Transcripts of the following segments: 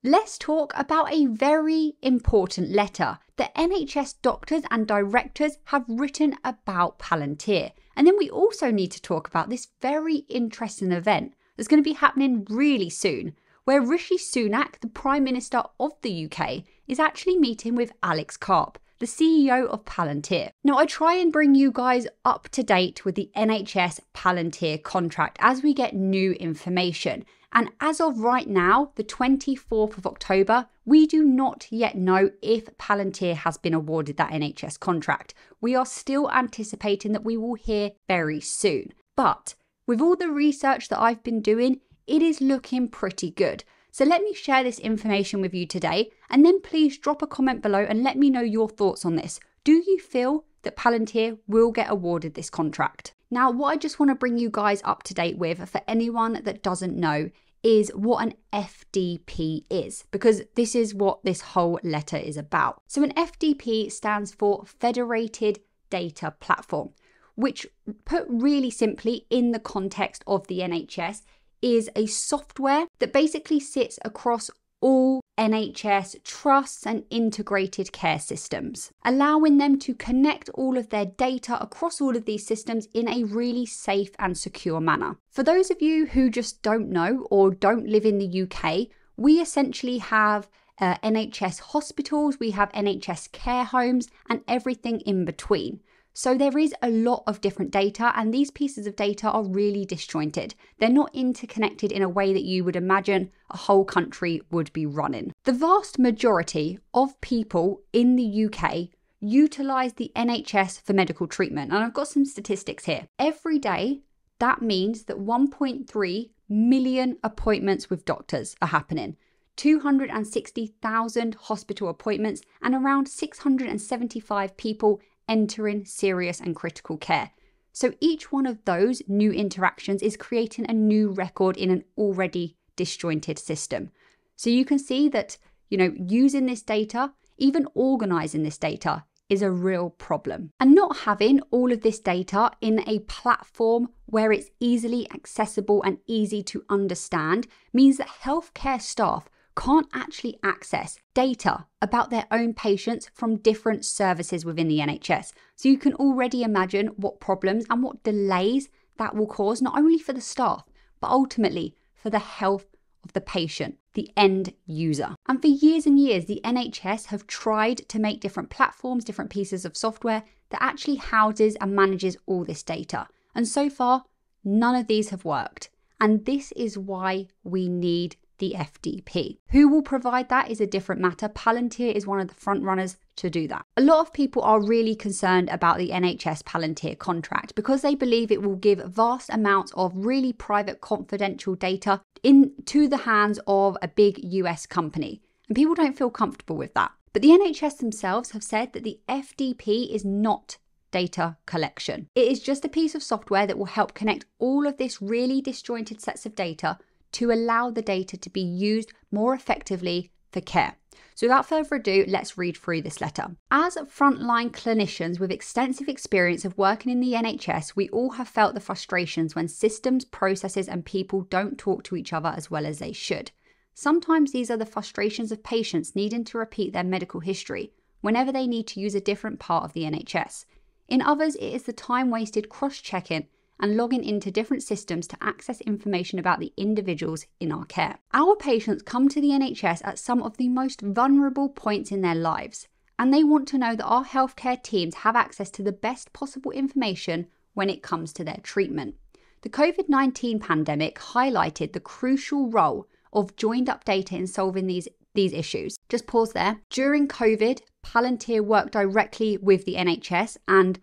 let's talk about a very important letter that NHS doctors and directors have written about Palantir. And then we also need to talk about this very interesting event that's going to be happening really soon, where Rishi Sunak, the Prime Minister of the UK, is actually meeting with Alex Karp, the CEO of Palantir. Now, I try and bring you guys up to date with the NHS Palantir contract as we get new information. And as of right now, the 24th of October, we do not yet know if Palantir has been awarded that NHS contract. We are still anticipating that we will hear very soon. But with all the research that I've been doing, it is looking pretty good. So let me share this information with you today, and then please drop a comment below and let me know your thoughts on this. Do you feel that Palantir will get awarded this contract? Now, what I just want to bring you guys up to date with, for anyone that doesn't know, is what an FDP is, because this is what this whole letter is about. So an FDP stands for Federated Data Platform, which, put really simply in the context of the NHS, is a software that basically sits across all NHS trusts and integrated care systems, allowing them to connect all of their data across all of these systems in a really safe and secure manner. For those of you who just don't know or don't live in the UK, we essentially have NHS hospitals, we have NHS care homes, and everything in between. So there is a lot of different data, and these pieces of data are really disjointed. They're not interconnected in a way that you would imagine a whole country would be running. The vast majority of people in the UK utilise the NHS for medical treatment, and I've got some statistics here. Every day, that means that 1.3 million appointments with doctors are happening, 260,000 hospital appointments, and around 675 people entering serious and critical care. So each one of those new interactions is creating a new record in an already disjointed system. So you can see that, using this data, even organizing this data, is a real problem. And not having all of this data in a platform where it's easily accessible and easy to understand means that healthcare staff can't actually access data about their own patients from different services within the NHS. So you can already imagine what problems and what delays that will cause, not only for the staff, but ultimately for the health of the patient, the end user. And for years and years, the NHS have tried to make different platforms, different pieces of software that actually houses and manages all this data. And so far, none of these have worked. And this is why we need the FDP. Who will provide that is a different matter. Palantir is one of the front runners to do that. A lot of people are really concerned about the NHS Palantir contract because they believe it will give vast amounts of really private confidential data into the hands of a big US company. And people don't feel comfortable with that. But the NHS themselves have said that the FDP is not data collection. It is just a piece of software that will help connect all of this really disjointed sets of data to allow the data to be used more effectively for care. So without further ado, let's read through this letter. As frontline clinicians with extensive experience of working in the NHS, we all have felt the frustrations when systems, processes, and people don't talk to each other as well as they should. Sometimes these are the frustrations of patients needing to repeat their medical history whenever they need to use a different part of the NHS. In others, it is the time wasted cross-checking and logging into different systems to access information about the individuals in our care. Our patients come to the NHS at some of the most vulnerable points in their lives, and they want to know that our healthcare teams have access to the best possible information when it comes to their treatment. The COVID-19 pandemic highlighted the crucial role of joined up data in solving these issues. Just pause there. During COVID, Palantir worked directly with the NHS and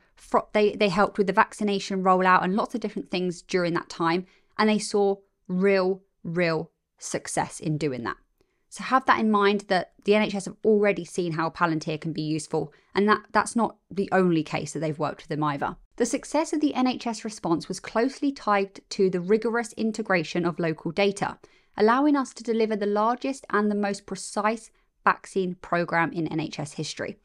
they helped with the vaccination rollout and lots of different things during that time. And they saw real success in doing that. So have that in mind, that the NHS have already seen how Palantir can be useful. And that's not the only case that they've worked with them either. The success of the NHS response was closely tied to the rigorous integration of local data, allowing us to deliver the largest and the most precise vaccine programme in NHS history.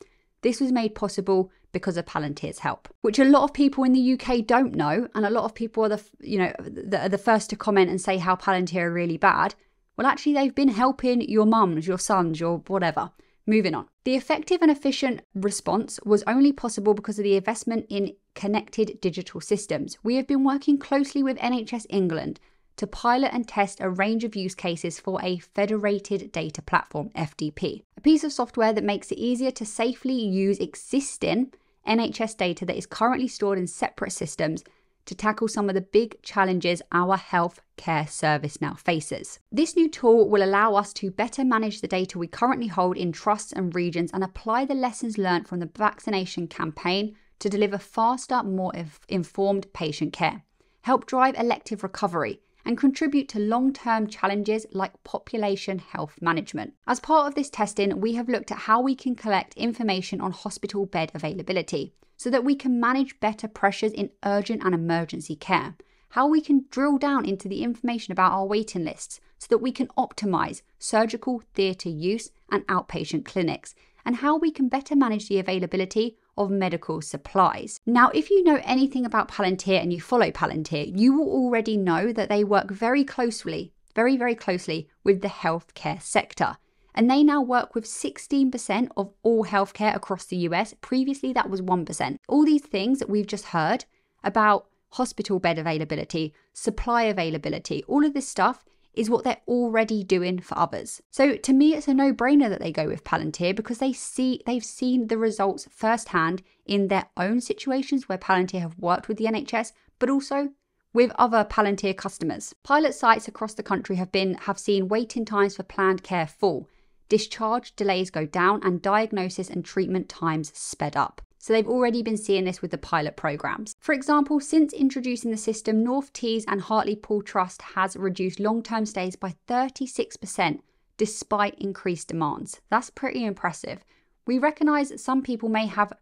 This was made possible because of Palantir's help, which a lot of people in the UK don't know, and a lot of people are the first to comment and say how Palantir are really bad. Well, actually, they've been helping your mums, your sons, your whatever. Moving on. The effective and efficient response was only possible because of the investment in connected digital systems. We have been working closely with NHS England to pilot and test a range of use cases for a federated data platform, FDP, a piece of software that makes it easier to safely use existing NHS data that is currently stored in separate systems to tackle some of the big challenges our healthcare service now faces. This new tool will allow us to better manage the data we currently hold in trusts and regions and apply the lessons learned from the vaccination campaign to deliver faster, more informed patient care, help drive elective recovery, and contribute to long-term challenges like population health management. As part of this testing, we have looked at how we can collect information on hospital bed availability so that we can manage better pressures in urgent and emergency care, how we can drill down into the information about our waiting lists so that we can optimize surgical theatre use and outpatient clinics, and how we can better manage the availability of medical supplies. Now, if you know anything about Palantir and you follow Palantir, you will already know that they work very closely, very closely with the healthcare sector. And they now work with 16% of all healthcare across the US. Previously, that was 1%. All these things that we've just heard about hospital bed availability, supply availability, all of this stuff is what they're already doing for others. So to me, it's a no-brainer that they go with Palantir because they've seen the results firsthand in their own situations where Palantir have worked with the NHS, but also with other Palantir customers. Pilot sites across the country have seen waiting times for planned care fall, discharge delays go down, and diagnosis and treatment times sped up. So they've already been seeing this with the pilot programs. For example, since introducing the system, North Tees and Hartlepool Trust has reduced long-term stays by 36% despite increased demands. That's pretty impressive. We recognise that some people may have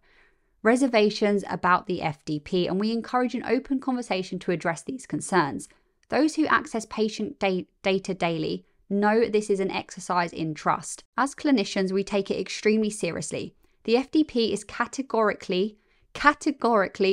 reservations about the FDP, and we encourage an open conversation to address these concerns. Those who access patient data daily know this is an exercise in trust. As clinicians, we take it extremely seriously. The FDP is categorically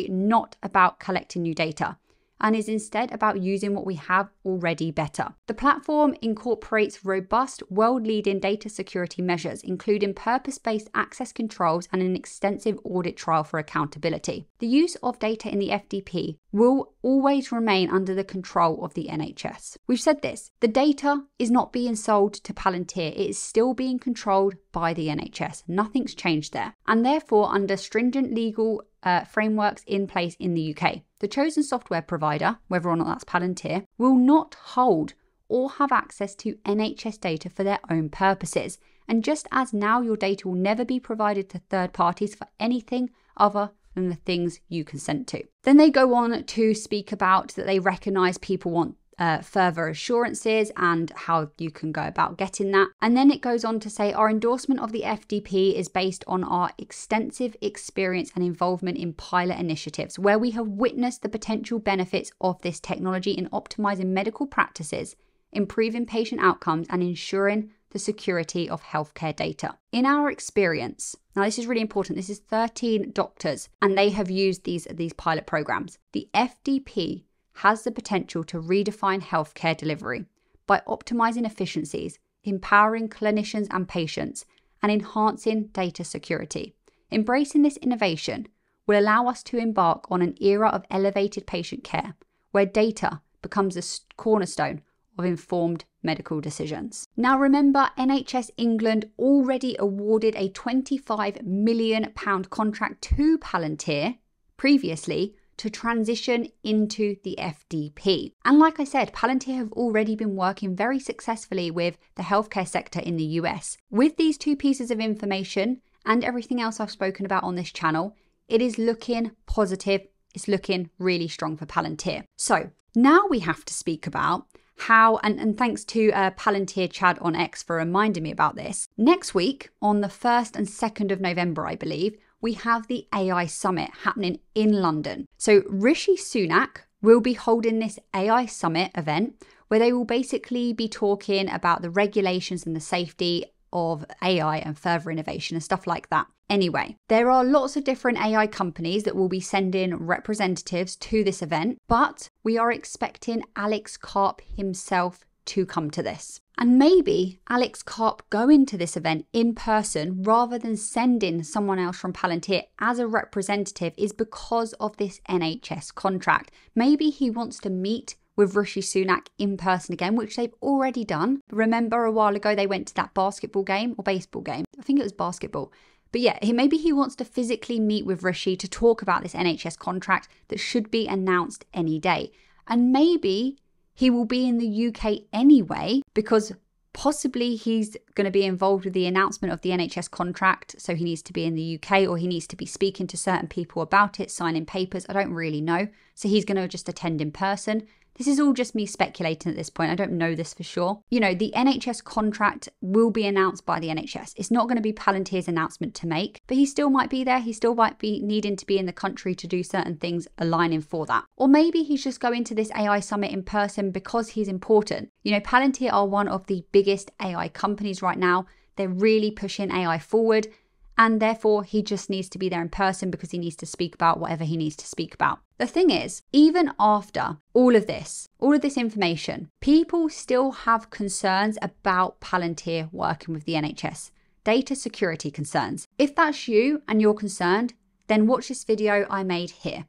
not about collecting new data and is instead about using what we have already better. The platform incorporates robust, world-leading data security measures, including purpose-based access controls and an extensive audit trail for accountability. The use of data in the FDP will always remain under the control of the NHS. We've said this, the data is not being sold to Palantir, it is still being controlled by the NHS. Nothing's changed there. And therefore, under stringent legal frameworks in place in the UK, the chosen software provider, whether or not that's Palantir, will not hold or have access to NHS data for their own purposes. And just as now your data will never be provided to third parties for anything other than the things you consent to. Then they go on to speak about that they recognise people want further assurances and how you can go about getting that. And then it goes on to say our endorsement of the FDP is based on our extensive experience and involvement in pilot initiatives where we have witnessed the potential benefits of this technology in optimizing medical practices, improving patient outcomes, and ensuring the security of healthcare data. In our experience, now this is really important, this is 13 doctors and they have used these pilot programs. The FDP has the potential to redefine healthcare delivery by optimizing efficiencies, empowering clinicians and patients, and enhancing data security. Embracing this innovation will allow us to embark on an era of elevated patient care, where data becomes a cornerstone of informed medical decisions. Now remember, NHS England already awarded a £25 million contract to Palantir previously to transition into the FDP. And like I said, Palantir have already been working very successfully with the healthcare sector in the US. With these two pieces of information and everything else I've spoken about on this channel, it is looking positive. It's looking really strong for Palantir. So now we have to speak about how, and thanks to Palantir Chad on X for reminding me about this. Next week, on the 1st and 2nd of November, I believe, we have the AI Summit happening in London. So Rishi Sunak will be holding this AI Summit event where they will basically be talking about the regulations and the safety of AI and further innovation and stuff like that. Anyway, there are lots of different AI companies that will be sending representatives to this event, but we are expecting Alex Karp himself to come to this. And maybe Alex Karp going to this event in person rather than sending someone else from Palantir as a representative is because of this NHS contract. Maybe he wants to meet with Rishi Sunak in person again, which they've already done. Remember a while ago they went to that basketball game or baseball game? I think it was basketball. But yeah, maybe he wants to physically meet with Rishi to talk about this NHS contract that should be announced any day. And maybe he will be in the UK anyway because possibly he's going to be involved with the announcement of the NHS contract. So he needs to be in the UK or he needs to be speaking to certain people about it, signing papers. I don't really know. So he's going to just attend in person. This is all just me speculating at this point. I don't know this for sure. You know, the NHS contract will be announced by the NHS. It's not going to be Palantir's announcement to make, but he still might be there. He still might be needing to be in the country to do certain things aligning for that. Or maybe he's just going to this AI summit in person because he's important. You know, Palantir are one of the biggest AI companies right now. They're really pushing AI forward. And therefore, he just needs to be there in person because he needs to speak about whatever he needs to speak about. The thing is, even after all of this information, people still have concerns about Palantir working with the NHS. Data security concerns. If that's you and you're concerned, then watch this video I made here.